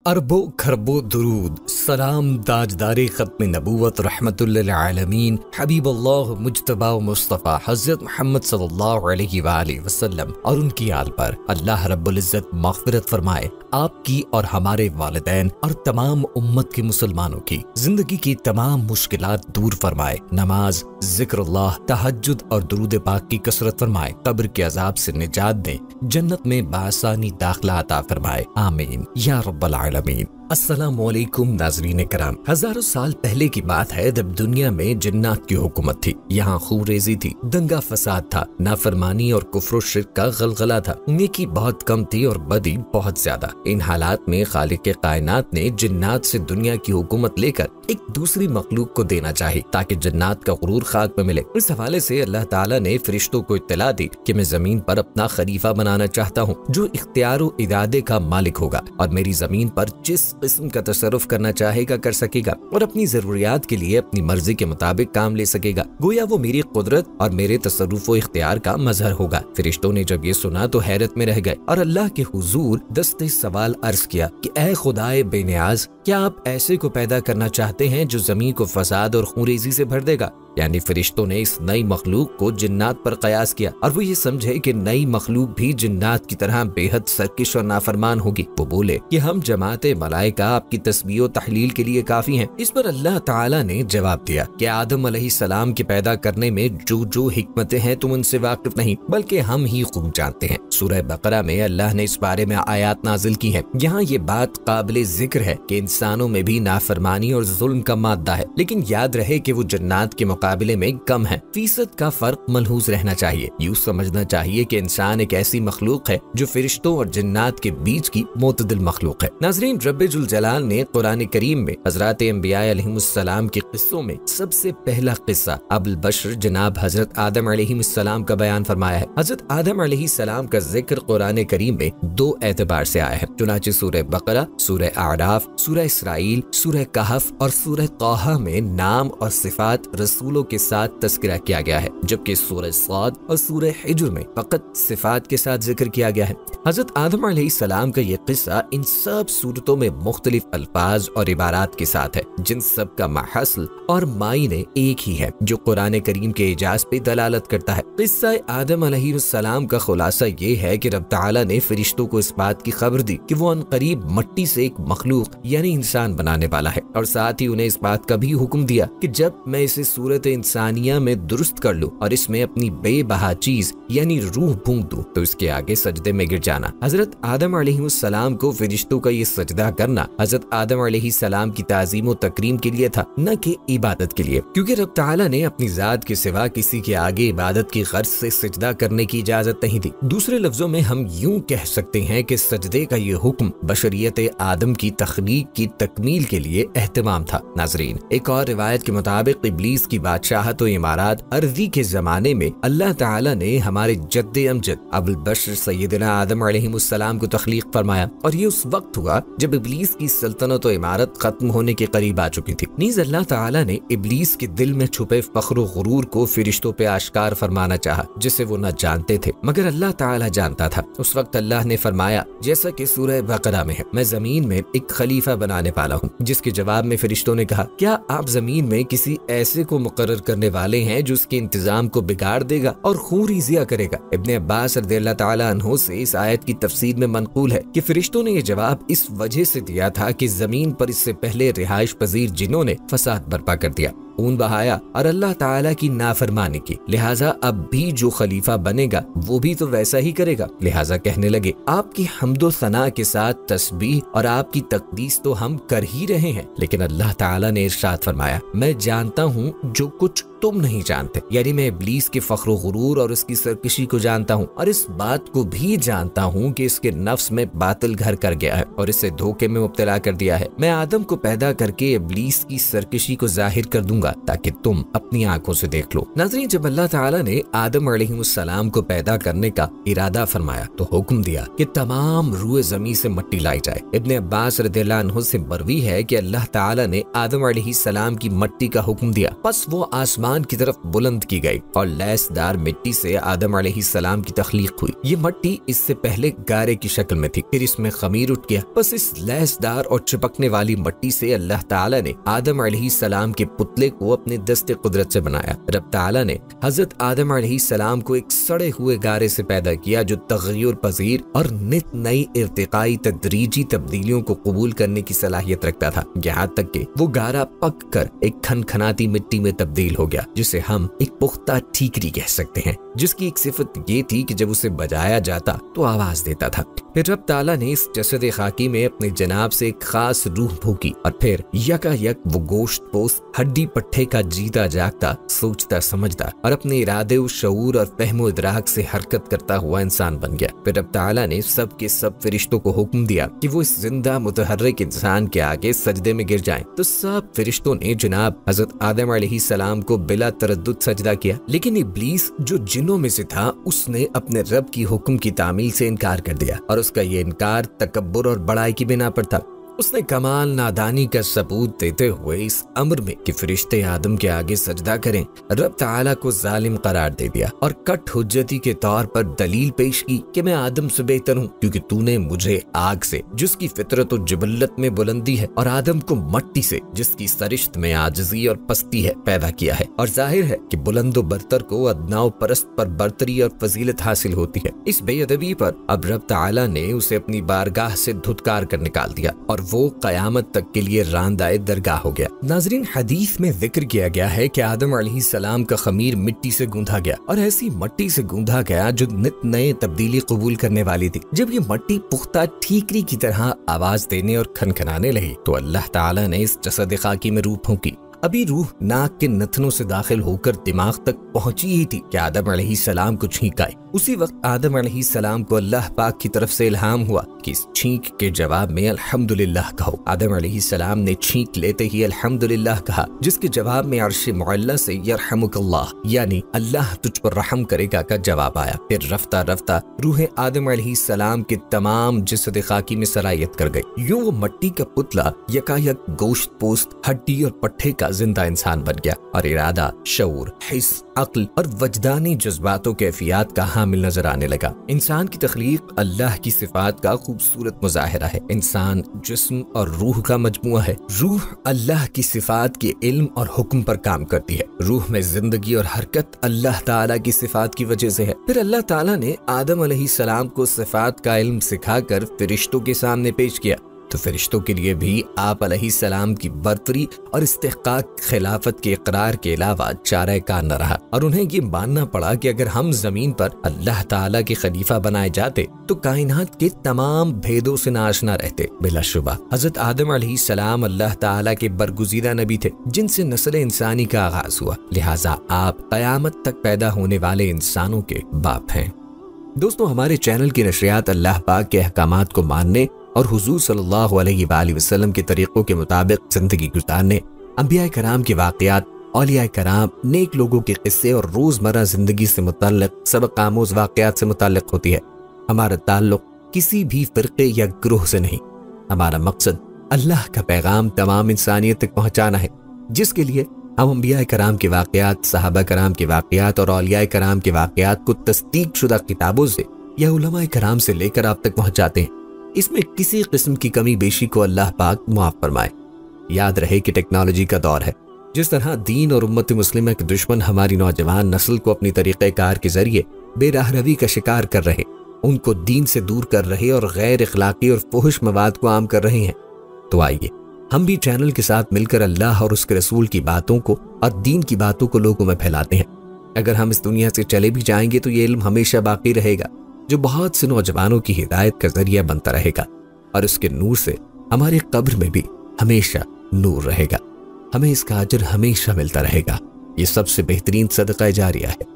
अरबों खरबों दुरूद सलाम ताजदारे ख़त्म नबूवत रहमतुल लिल आलमीन हबीबुल्लाह मुज्तबा मुस्तफ़ा हज़रत मोहम्मद सल्लल्लाहु अलैहि वसल्लम और उनकी आल पर अल्लाह रब्बुल इज़्ज़त मग़फ़िरत फरमाए। आपकी और हमारे वालिदैन और तमाम उम्मत के मुसलमानों की जिंदगी की तमाम मुश्किलात दूर फरमाए। नमाज, ज़िक्रुल्लाह, तहज्जुद और दुरूद पाक की कसरत फरमाए। कब्र के अज़ाब से निजात दें, जन्नत में बासानी दाखिला अता फरमाए। आमीन या रब्बल आलमीन। अस्सलामुअलैकुम नाज़रीन कराम। हजारों साल पहले की बात है जब दुनिया में जिन्नात की हुकूमत थी। यहाँ खूनरेज़ी थी, दंगा फसाद था, नाफरमानी और कुफ्र शिर्क का गलगला था। नेकी बहुत कम थी और बदी बहुत ज्यादा। इन हालात में खालिक कायनात ने जिन्नात से दुनिया की हुकूमत लेकर एक दूसरी मखलूक को देना चाहिए ताकि जिन्नात का गुरूर खाक में मिले। इस हवाले से अल्लाह ताला ने फरिश्तों को इत्तला दी कि मैं जमीन पर अपना खलीफा बनाना चाहता हूँ जो इख्तियार व इरादे का मालिक होगा और मेरी जमीन पर जिस किस्म का तसर्रुफ करना चाहेगा कर सकेगा और अपनी जरूरियात के लिए अपनी मर्जी के मुताबिक काम ले सकेगा। गोया वो मेरी कुदरत और मेरे तसर्रुफ व इख्तियार का मजहर होगा। फरिश्तों ने जब ये सुना तो हैरत में रह गए और अल्लाह के हुजूर दस्ते सवाल अर्ज किया कि ऐ खुदाए बेनियाज, क्या आप ऐसे को पैदा करना चाहते हैं जो जमीन को फसाद और खूनरेज़ी से भर देगा? यानी फरिश्तों ने इस नई मखलूक को जिन्नात पर कयास किया और वो ये समझे कि नई मखलूक भी जिन्नात की तरह बेहद सरकश और नाफरमान होगी। वो बोले कि हम जमाते मलाइका आपकी तस्बीह और तहलील के लिए काफी हैं। इस पर अल्लाह ताला ने जवाब दिया कि आदम अलैहिस्सलाम के पैदा करने में जो हिकमतें हैं तुम उनसे वाकिफ नहीं, बल्कि हम ही खूब जानते हैं। सूरह बकरा में अल्लाह ने इस बारे में आयात नाजिल की है। यहाँ ये बात काबिल जिक्र है कि इंसानों में भी नाफरमानी और जुल्म का मादा है, लेकिन याद रहे कि वो जिन्नात के मुकाबले में कम है। फीसद का फर्क मलहूज रहना चाहिए। यूं समझना चाहिए कि इंसान एक ऐसी मखलूक है जो फरिश्तों और जिन्नात के बीच की मोतदिल मखलूक है। नाज़रीन, रब्बुल जलाल ने कुरान करीम में हज़रात अंबिया अलैहिमुस्सलाम के किस्सों में सबसे पहला किस्सा अबुल बशर जनाब हजरत आदम अलैहिस्सलाम का बयान फरमाया है। हजरत आदम अलैहिस्सलाम का जिक्र कुरान करीम में दो एतबार से आया है। चुनांचे सूरह बकरा, सूरह आराफ, सूरह इसराइल, सूरह कहफ और सूरह तौहा में नाम और सिफात रसूलों के साथ तस्करा किया गया है, जबकि सूरह साद और सूरह हिज्र में फकत सिफात के साथ जिक्र किया गया है। हजरत आदम अलैहिस्सलाम का ये किस्सा इन सब सूरतों में मुख्तलिफ अल्फाज और इबारात के साथ है, जिन सब का महसल और मायने एक ही है, जो कुरान करीम के इजाज पे दलालत करता है। किस्सा आदम अलैहिस्सलाम का खुलासा ये है कि रब ताला ने फरिश्तों को इस बात की खबर दी कि वो अनकरीब मट्टी से एक मखलूक यानी इंसान बनाने वाला है, और साथ ही उन्हें इस बात का भी हुक्म दिया कि जब मैं इसे सूरत इंसानिया में दुरुस्त कर लूं और इसमें अपनी बेबहा चीज यानी रूह फूंक दूं तो इसके आगे सजदे में गिर जाना। हजरत आदम अलैहिस्सलाम को फरिश्तों का ये सजदा करना हजरत आदम अलैहिस्सलाम की ताज़ीम और तकरीम के लिए था, न कि इबादत के लिए, क्योंकि रब ताला ने अपनी जात के सिवा किसी के आगे इबादत की गर्ज से सजदा करने की इजाजत नहीं दी। दूसरे लफ्जों में हम यूं कह सकते हैं कि सजदे का ये हुक्म बशरियत आदम की तख्लीक की तकमील के लिए एहतमाम था। नाज़रीन, एक और रिवायत के मुताबिक इब्लीस की बादशाहत और इमारत अर्जी के जमाने में अल्लाह ताला ने हमारे जद्दे अमजद अबुल बशर सैयदना आदम अलैहिस्सलाम को तख्लीक फरमाया, और ये उस वक्त हुआ जब इब्लीस की सल्तनत और इमारत खत्म होने के करीब आ चुकी थी। नीज अल्लाह ताला ने इब्लीस के दिल में छुपे फख्र और गुरूर को फरिश्तों पे आश्कार फरमाना चाहा, जिसे वो न जानते थे मगर अल्लाह ताला जानता था। उस वक्त अल्लाह ने फरमाया, जैसा कि सूरह बकरा में है, मैं जमीन में एक खलीफा बनाने वाला हूँ। जिसके जवाब में फरिश्तों ने कहा, क्या आप जमीन में किसी ऐसे को मुकर्रर करने वाले हैं जो उसके इंतजाम को बिगाड़ देगा और खून-रेज़ियां करेगा? इब्ने अब्बास रज़ियल्लाहु ताला अन्हु से इस आयत की तफसीर में मनकूल है कि फरिश्तों ने यह जवाब इस वजह से दिया था कि जमीन पर इससे पहले रिहाइश पजीर जिन्हों ने फसाद बर्पा कर दिया, खून बहाया और अल्लाह ताला की नाफरमानी की, लिहाजा अब भी जो खलीफा बनेगा वो भी तो वैसा ही करेगा। लिहाजा कहने लगे, आपकी हम्दो सना के साथ तस्बीह और आपकी तकदीस तो हम कर ही रहे हैं, लेकिन अल्लाह ताला ने इरशाद फरमाया, मैं जानता हूँ जो कुछ तुम नहीं जानते, यानी मैं इब्लीस के फख्र गुरूर और उसकी सरकशी को जानता हूँ, और इस बात को भी जानता हूँ कि इसके नफ्स में बातिल घर कर गया है और इसे धोखे में मुब्तला कर दिया है। मैं आदम को पैदा करके इब्लीस की सरकशी को जाहिर कर दूंगा ताकि तुम अपनी आंखों से देख लो। नाज़रीन, जब अल्लाह ताला ने आदम अलैहिस्सलाम को पैदा करने का इरादा फरमाया तो हुक्म दिया कि तमाम रूए ज़मीन से मट्टी लाई जाए। इब्ने अब्बास रज़ियल्लाहु अन्हु से मरवी है कि अल्लाह ताला ने आदम अलैहिस्सलाम की मट्टी का हुक्म दिया, बस वो आसमान آسمان کی طرف بلند کی گئی اور لیس دار مٹی سے آدم علیہ السلام کی تخلیق ہوئی۔ یہ مٹی اس سے پہلے گارے کی شکل میں تھی، پھر اس میں خمیر اٹھ گیا۔ بس اس لیس دار اور چپکنے والی مٹی سے اللہ تعالیٰ نے آدم علیہ السلام کے پتلے کو اپنے دست قدرت سے بنایا۔ رب تعالیٰ نے حضرت آدم علیہ السلام کو ایک سڑے ہوئے گارے سے پیدا کیا جو تغیر پذیر اور نت نئی ارتقائی تدریجی تبدیلیوں کو قبول کرنے کی صلاحیت رکھتا تھا، یہاں تک کہ وہ گارا پک کر ایک کھنکھناتی مٹی میں تبدیل ہو گیا، جسے ہم ایک پختہ ٹھیکری کہہ سکتے ہیں، جس کی ایک صفت یہ تھی کہ جب اسے بجایا جاتا تو آواز دیتا تھا۔ پھر رب تعالیٰ نے اس جسد خاکی میں اپنے جناب سے ایک خاص روح بھوکی اور پھر یکا یک وہ گوشت پوست ہڈی پٹھے کا جیتا جاگتا، سوچتا سمجھتا اور اپنے ارادے و شعور اور فہم و ادراک سے حرکت کرتا ہوا انسان بن گیا۔ پھر رب تعالیٰ نے سب کے سب فرشتوں کو حکم دیا کہ وہ اس زندہ متحرک انسان کے آگے سجدے میں گر جائیں، تو سب فرشتوں نے جناب حضرت آدم علیہ السلام کو بلا تردد سجدہ کیا، لیکن ابلیس جو جنوں میں سے تھا اس نے اپنے رب کی حکم کی تعمیل سے انکار کر دیا، اور اس کا یہ انکار تکبر اور بڑائی کی بنا پر تھا۔ اس نے کمال نادانی کا ثبوت دیتے ہوئے اس امر میں کہ فرشتے آدم کے آگے سجدہ کریں رب تعالیٰ کو ظالم قرار دے دیا اور کٹ حجتی کے طور پر دلیل پیش کی کہ میں آدم سے بہتر ہوں، کیونکہ تو نے مجھے آگ سے جس کی فطرت و جبلت میں بلندی ہے اور آدم کو مٹی سے جس کی سرشت میں عاجزی اور پستی ہے پیدا کیا ہے، اور ظاہر ہے کہ بلند و برتر کو ادنا و پرست پر برتری اور فضیلت حاصل ہوتی ہے۔ اس بے ادبی پر اب رب تعالیٰ نے اسے اپنی بارگاہ سے دھتکار کر نکال دیا اور وہ قیامت تک کے لیے راندائے درگاہ ہو گیا۔ ناظرین، حدیث میں ذکر کیا گیا ہے کہ آدم علیہ السلام کا خمیر مٹی سے گوندھا گیا اور ایسی مٹی سے گوندھا گیا جو نت نئے تبدیلی قبول کرنے والی تھی۔ جب یہ مٹی پختہ ٹھیکری کی طرح آواز دینے اور کھنکھنانے لگی تو اللہ تعالیٰ نے اس جسد خاکی میں روح پھونکی۔ ابھی روح ناک کے نتنوں سے داخل ہو کر دماغ تک پہنچی ہی تھی کہ آدم علیہ السلام کو چھینک آئی۔ اسی وقت آدم علیہ السلام کو اللہ پاک کی طرف سے الہام ہوا کہ اس چھینک کے جواب میں الحمدللہ کہو۔ آدم علیہ السلام نے چھینک لیتے ہی الحمدللہ کہا، جس کے جواب میں عرش معلی سے یرحمک اللہ یعنی اللہ تجھ پر رحم کرے گا کا جواب آیا۔ پھر رفتہ رفتہ روح آدم علیہ السلام کے تمام جسد خاکی میں سرایت کر گئی۔ یوں وہ مٹی کا پتلا یکا یک گوشت پوست ہڈی اور پٹھے کا زندہ انسان بن گیا اور ارادہ، شعور، حس، عقل اور وجدانی جذبات و کیفیات کا حامل نظر آنے لگا۔ انسان کی تخلیق اللہ کی صفات کا خوبصورت مظاہرہ ہے۔ انسان جسم اور روح کا مجموعہ ہے۔ روح اللہ کی صفات کے علم اور حکم پر کام کرتی ہے۔ روح میں زندگی اور حرکت اللہ تعالیٰ کی صفات کی وجہ سے ہے۔ پھر اللہ تعالیٰ نے آدم علیہ السلام کو صفات کا علم سکھا کر فرشتوں کے سامنے پیش کیا، تو فرشتوں کے لیے بھی آپ علیہ السلام کی برتری اور استحقاق خلافت کے اقرار کے علاوہ چارہ کار نہ رہا، اور انہیں یہ ماننا پڑا کہ اگر ہم زمین پر اللہ تعالیٰ کے خلیفہ بنائے جاتے تو کائنات کے تمام بھیدوں سے ناآشنا رہتے۔ بلا شبہ حضرت آدم علیہ السلام اللہ تعالیٰ کے برگزیدہ نبی تھے جن سے نسل انسانی کا آغاز ہوا، لہٰذا آپ قیامت تک پیدا ہونے والے انسانوں کے باپ ہیں۔ دوستو، ہمارے چینل کی نشریات اللہ پاک کے احکامات کو ماننے اور حضور صلی اللہ علیہ وآلہ وسلم کے طریقوں کے مطابق زندگی گزارنے، انبیاء کرام کے واقعات، اولیاء کرام، نیک لوگوں کے قصے اور روزمرہ زندگی سے متعلق سبق آموز واقعات سے متعلق ہوتی ہے۔ ہمارا تعلق کسی بھی فرقے یا گروہ سے نہیں۔ ہمارا مقصد اللہ کا پیغام تمام انسانیت تک پہنچانا ہے، جس کے لیے ہم انبیاء کرام کے واقعات، صحابہ کرام کے واقعات اور اولیاء کرام کے واقعات کو تصدیق شدہ کتابوں سے یا علماء کرام سے لے کر آپ تک پہنچاتے ہیں۔ اس میں کسی قسم کی کمی بیشی کو اللہ پاک معاف فرمائے۔ یاد رہے کہ ٹیکنالوجی کا دور ہے۔ جس طرح دین اور امت مسلمہ کے دشمن ہماری نوجوان نسل کو اپنی طریقہ کار کے ذریعے بے راہ روی کا شکار کر رہے، ان کو دین سے دور کر رہے اور غیر اخلاقی اور فحش مواد کو عام کر رہے ہیں، تو آئیے ہم بھی چینل کے ساتھ مل کر اللہ اور اس کے رسول کی باتوں کو اور دین کی باتوں کو لوگوں میں پھیلاتے ہیں۔ اگر ہم اس دنیا سے چلے بھی جائیں گے تو یہ علم ہمیشہ باقی رہے گا، جو بہت سے نوجوانوں کی ہدایت کا ذریعہ بنتا رہے گا، اور اس کے نور سے ہماری قبر میں بھی ہمیشہ نور رہے گا۔ ہمیں اس کا اجر ہمیشہ ملتا رہے گا۔ یہ سب سے بہترین صدقہ جاریہ ہے۔